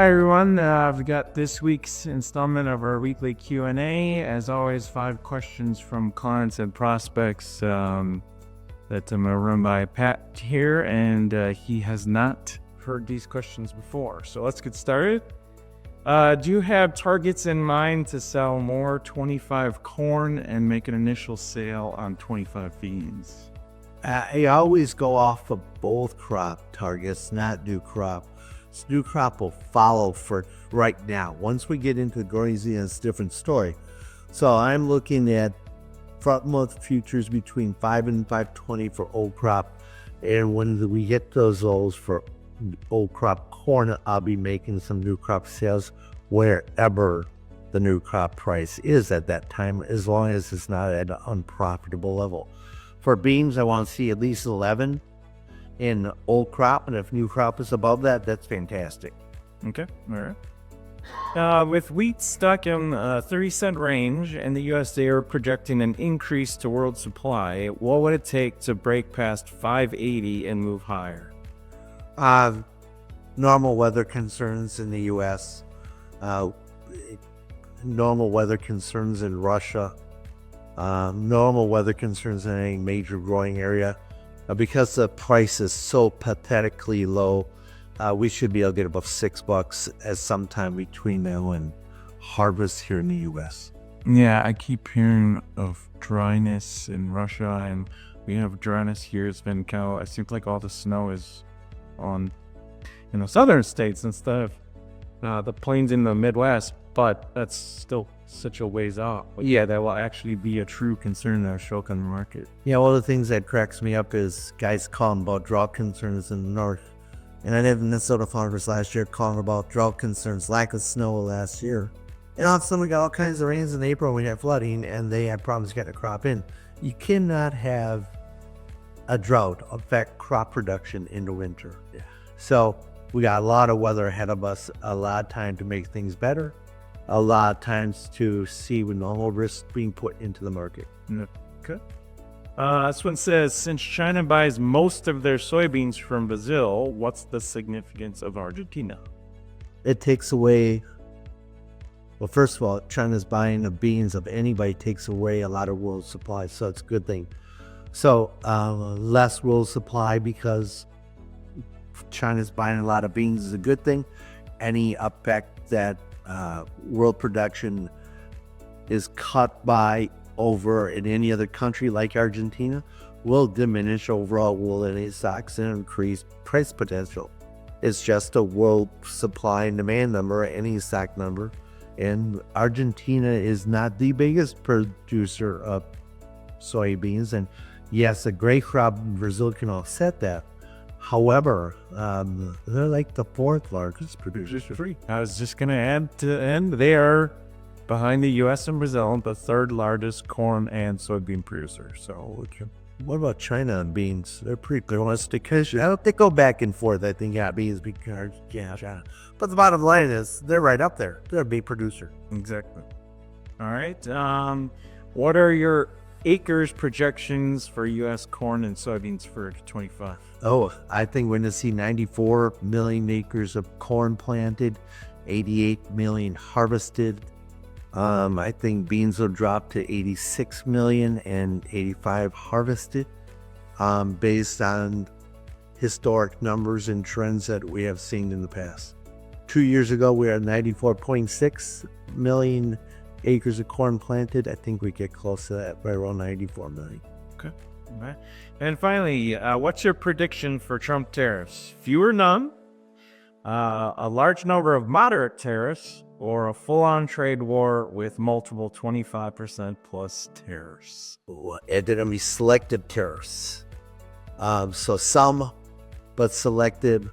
Hi everyone, I've got this week's installment of our weekly Q&A. As always, 5 questions from clients and prospects that I'm going to run by Pat here, and he has not heard these questions before. So let's get started. Do you have targets in mind to sell more 25 corn and make an initial sale on 25 beans? I always go off of both crop targets, not new crop. So new crop will follow for right now. Once we get into the growing season, it's a different story. So I'm looking at front month futures between 5 and 520 for old crop. And when we get those lows for old crop corn, I'll be making some new crop sales wherever the new crop price is at that time, as long as it's not at an unprofitable level. For beans, I want to see at least 11 in old crop, and if new crop is above that, that's fantastic. Okay, all right. With wheat stuck in a 30-cent range and the USDA are projecting an increase to world supply, what would it take to break past 580 and move higher? Normal weather concerns in the U.S., normal weather concerns in Russia, normal weather concerns in any major growing area. Because the price is so pathetically low, we should be able to get above $6 as sometime between now and harvest here in the U.S. Yeah, I keep hearing of dryness in Russia, and we have dryness here. It's been it seems like all the snow is on in the southern states instead of the plains in the Midwest, but that's still such a ways off. But yeah, that will actually be a true concern that will show up on the market. Yeah, one of the things that cracks me up is guys calling about drought concerns in the north. And I lived in Minnesota farmers last year calling about drought concerns, lack of snow last year. And all of a sudden we got all kinds of rains in April, we had flooding, and they had problems getting a crop in. You cannot have a drought affect crop production in the winter. Yeah. So we got a lot of weather ahead of us, a lot of time to make things better, a lot of times to see with normal risk being put into the market. Okay. This one says, since China buys most of their soybeans from Brazil, what's the significance of Argentina? It takes away, well, first of all, China's buying the beans of anybody takes away a lot of world supply, so it's a good thing. So less world supply because China's buying a lot of beans is a good thing. Any effect that world production is cut by over in any other country like Argentina will diminish overall wool and stocks and increase price potential. It's just a world supply and demand number, any stock number, and Argentina is not the biggest producer of soybeans, and yes, a great crop in Brazil can offset that. However, they're like the 4th largest producer. I was just going to add to the end, they are behind the U.S. and Brazil, the 3rd largest corn and soybean producer. So, what about China and beans? They're pretty close because they go back and forth. I think beans because China. But the bottom line is they're right up there. They're a big producer. Exactly. All right. What are your acres projections for U.S. corn and soybeans for 25? Oh, I think we're going to see 94 million acres of corn planted, 88 million harvested. I think beans will drop to 86 million and 85 harvested, based on historic numbers and trends that we have seen in the past. 2 years ago, we were at 94.6 million acres of corn planted. I think we get close to that by around 94 million. Okay. All right. And finally, what's your prediction for Trump tariffs? Few or none, a large number of moderate tariffs, or a full-on trade war with multiple 25% plus tariffs? And then it'll be selective tariffs. So some, but selective,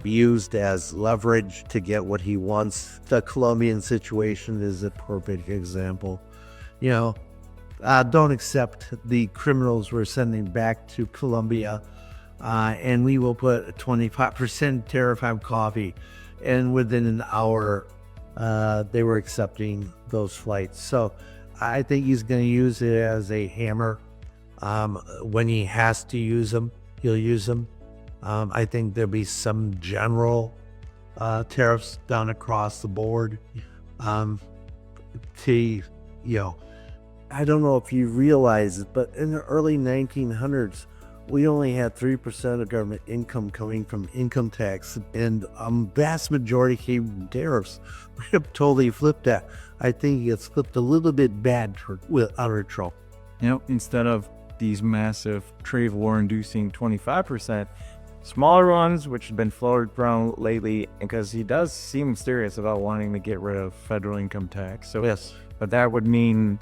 be used as leverage to get what he wants. The Colombian situation is a perfect example. Don't accept the criminals we're sending back to Colombia, and we will put a 25% tariff on coffee. And within an hour, they were accepting those flights. So I think he's going to use it as a hammer. When he has to use them, he'll use them. I think there'll be some general tariffs down across the board. I don't know if you realize it, but in the early 1900s, we only had 3% of government income coming from income tax, and vast majority came from tariffs. We have totally flipped that. I think it's flipped a little bit bad with outer Trump. Instead of these massive trade war inducing 25%, smaller ones, which have been floated around lately, because he does seem serious about wanting to get rid of federal income tax. So Yes. but that would mean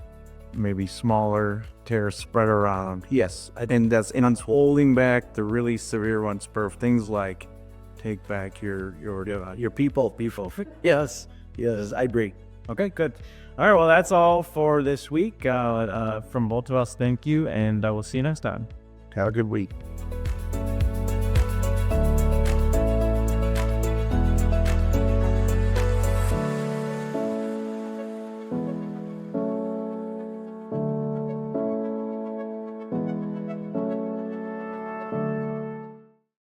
maybe smaller tariffs spread around. Yes. And that's holding back the really severe ones for things like take back your People. Yes. I agree. Okay, good. All right, well, that's all for this week. From both of us, thank you, and I will see you next time. Have a good week.